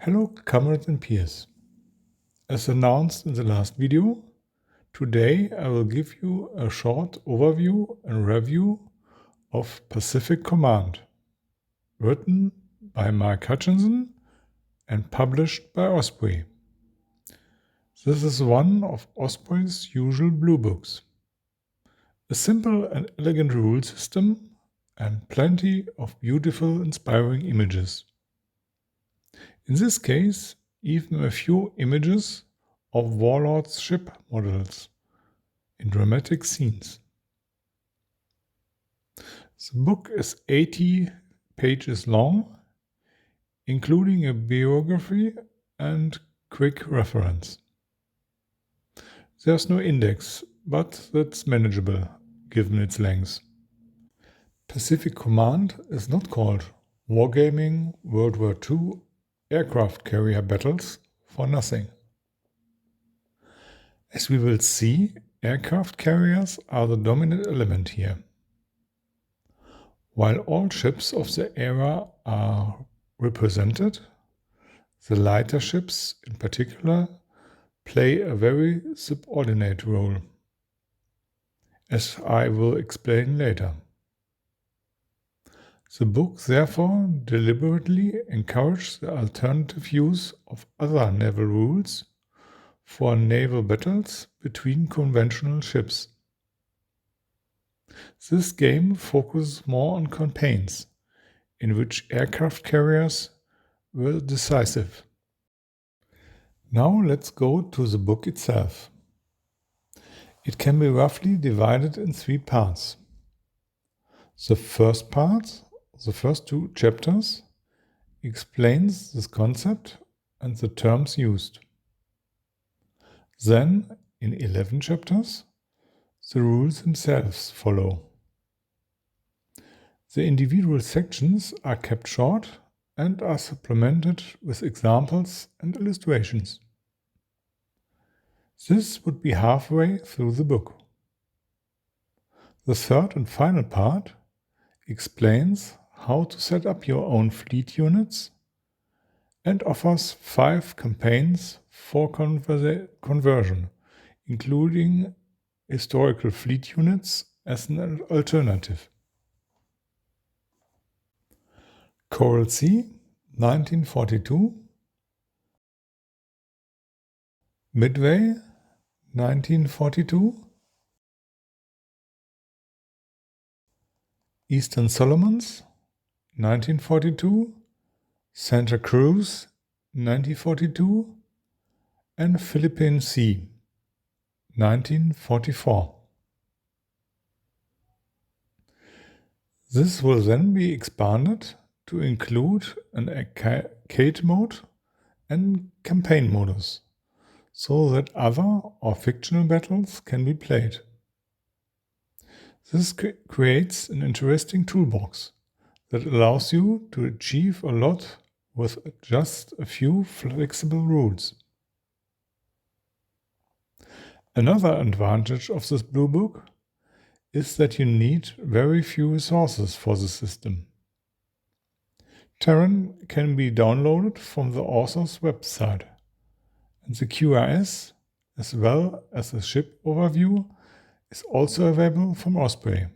Hello comrades and peers. As announced in the last video, today I will give you a short overview and review of Pacific Command, written by Mike Hutchinson and published by Osprey. This is one of Osprey's usual blue books. A simple and elegant rule system and plenty of beautiful, inspiring images. In this case, even a few images of warlords' ship models in dramatic scenes. The book is 80 pages long, including a biography and quick reference. There's no index, but that's manageable given its length. Pacific Command is not called Wargaming World War II Aircraft Carrier Battles for nothing. As we will see, aircraft carriers are the dominant element here. While all ships of the era are represented, the lighter ships in particular play a very subordinate role, as I will explain later. The book therefore deliberately encourages the alternative use of other naval rules for naval battles between conventional ships. This game focuses more on campaigns, in which aircraft carriers were decisive. Now let's go to the book itself. It can be roughly divided in 3 parts. The first part, the first 2 chapters, explains this concept and the terms used. Then, in 11 chapters, the rules themselves follow. The individual sections are kept short and are supplemented with examples and illustrations. This would be halfway through the book. The third and final part explains how to set up your own fleet units and offers 5 campaigns for conversion, including historical fleet units as an alternative. Coral Sea, 1942. Midway, 1942. Eastern Solomons, 1942. Santa Cruz, 1942. And Philippine Sea, 1944. This will then be expanded to include an arcade mode and campaign modus, so that other or fictional battles can be played. This creates an interesting toolbox that allows you to achieve a lot with just a few flexible rules. Another advantage of this blue book is that you need very few resources for the system. Terrain can be downloaded from the author's website, and the QRS, as well as the ship overview, is also available from Osprey.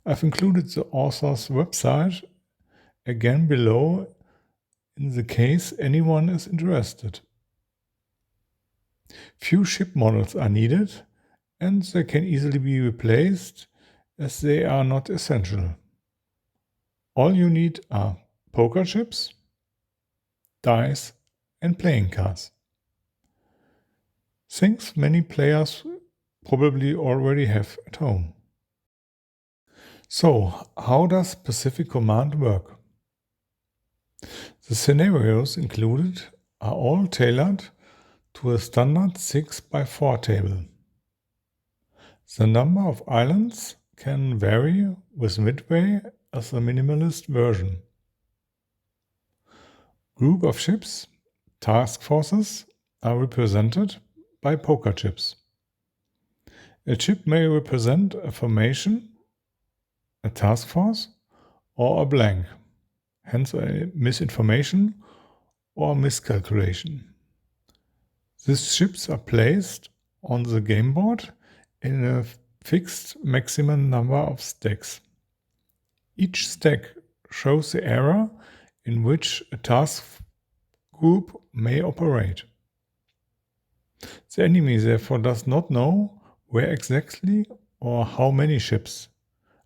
I've included the author's website again below in the case anyone is interested. Few ship models are needed, and they can easily be replaced as they are not essential. All you need are poker chips, dice, and playing cards. Things many players probably already have at home. So, how does Pacific Command work? The scenarios included are all tailored to a standard 6x4 table. The number of islands can vary, with Midway as a minimalist version. Group of ships, task forces, are represented by poker chips. A chip may represent a formation, a task force, or a blank. hence a misinformation or miscalculation. These ships are placed on the game board in a fixed maximum number of stacks. Each stack shows the area in which a task group may operate. The enemy therefore does not know where exactly or how many ships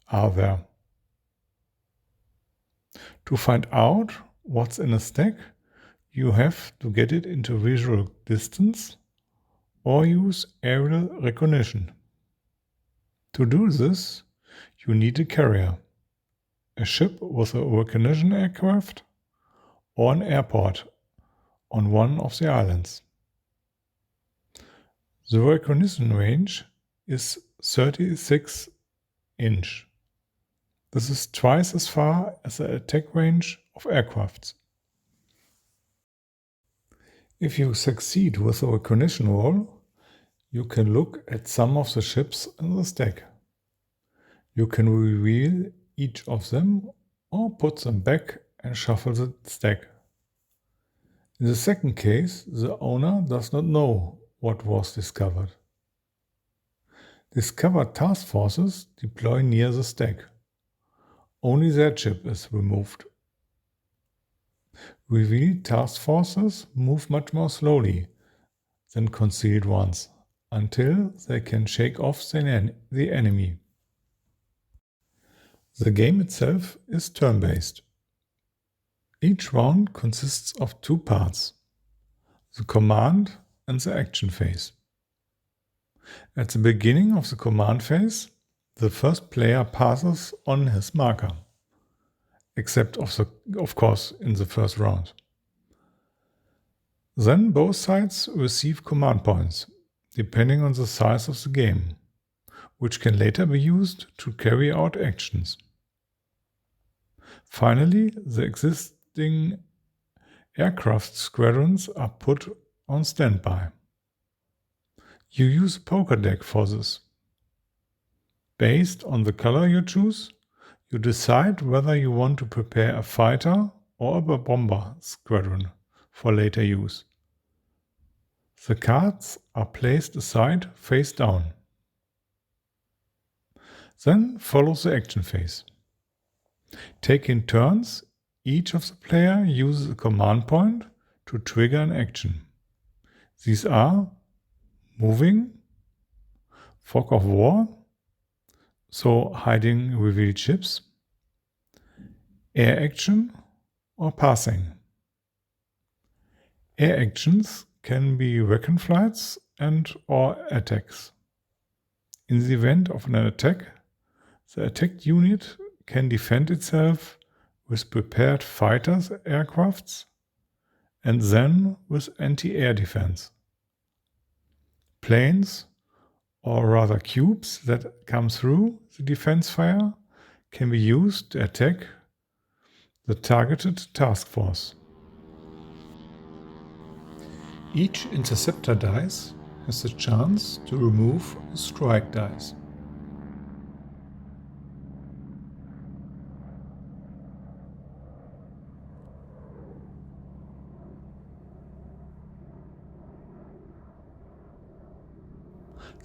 are there. To find out what's in a stack, you have to get it into visual distance or use aerial recognition. To do this, you need a carrier, a ship with a recognition aircraft, or an airport on one of the islands. The recognition range is 36 inch. This is twice as far as the attack range of aircrafts. If you succeed with the recognition roll, you can look at some of the ships in the stack. You can reveal each of them or put them back and shuffle the stack. In the second case, the owner does not know what was discovered. Discovered task forces deploy near the stack. Only their chip is removed. Revealed task forces move much more slowly than concealed ones, until they can shake off the enemy. The game itself is turn-based. Each round consists of two parts, the command and the action phase. At the beginning of the command phase, the first player passes on his marker, except of course in the first round. Then both sides receive command points, depending on the size of the game, which can later be used to carry out actions. Finally, the existing aircraft squadrons are put on standby. You use a poker deck for this. Based on the color you choose, you decide whether you want to prepare a fighter or a bomber squadron for later use. The cards are placed aside face down. Then follows the action phase. Taking turns, each of the players uses a command point to trigger an action. These are moving, fog of war, so hiding revealed ships, air action, or passing. Air actions can be recon flights and or attacks. In the event of an attack, the attacked unit can defend itself with prepared fighters aircrafts and then with anti-air defense. Planes, or rather cubes that come through the defense fire, can be used to attack the targeted task force. Each interceptor dice has the chance to remove a strike dice.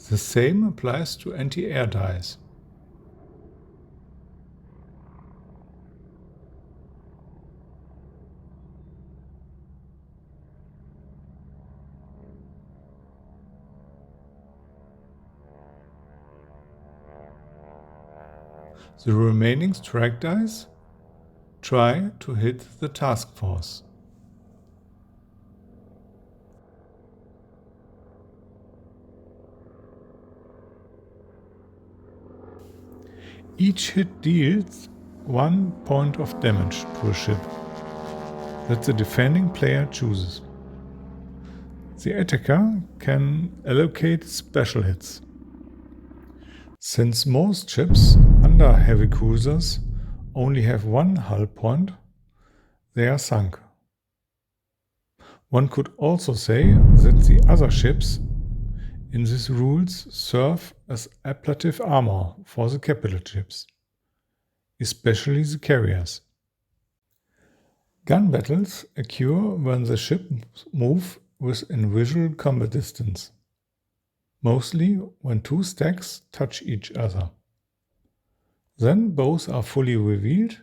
The same applies to anti-air dice. The remaining strike dice try to hit the task force. Each hit deals 1 point of damage to a ship that the defending player chooses. The attacker can allocate special hits. Since most ships under heavy cruisers only have one hull point, they are sunk. One could also say that the other ships in these rules serve as ablative armor for the capital ships, especially the carriers. Gun battles occur when the ships move within visual combat distance, mostly when two stacks touch each other. Then both are fully revealed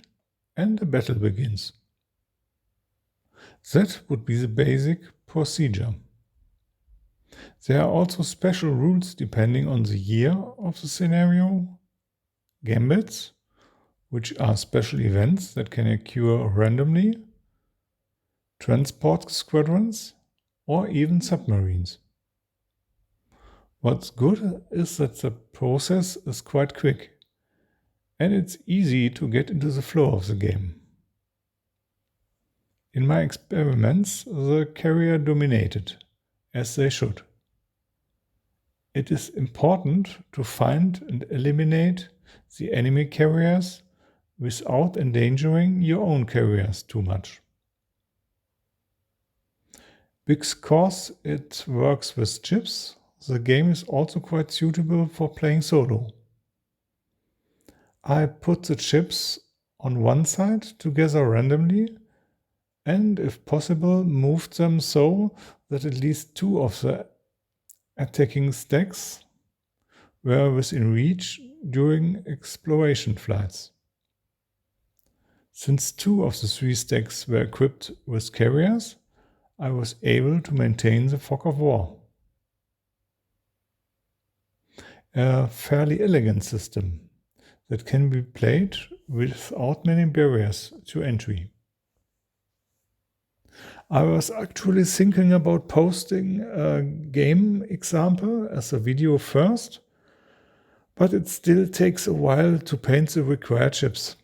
and a battle begins. That would be the basic procedure. There are also special rules depending on the year of the scenario, gambits, which are special events that can occur randomly, transport squadrons, or even submarines. What's good is that the process is quite quick, and it's easy to get into the flow of the game. In my experiments, the carrier dominated, as they should. It is important to find and eliminate the enemy carriers without endangering your own carriers too much. Because it works with chips, the game is also quite suitable for playing solo. I put the chips on one side together randomly and, if possible, moved them so that at least two of the attacking stacks were within reach during exploration flights. Since two of the three stacks were equipped with carriers, I was able to maintain the fog of war. A fairly elegant system that can be played without many barriers to entry. I was actually thinking about posting a game example as a video first, but it still takes a while to paint the required chips.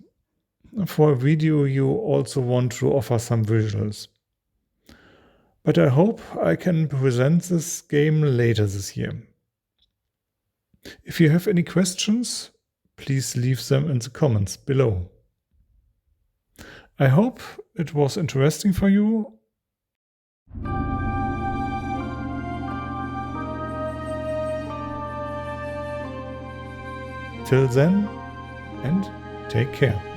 For a video, you also want to offer some visuals. But I hope I can present this game later this year. If you have any questions, please leave them in the comments below. I hope it was interesting for you. Till then, and take care.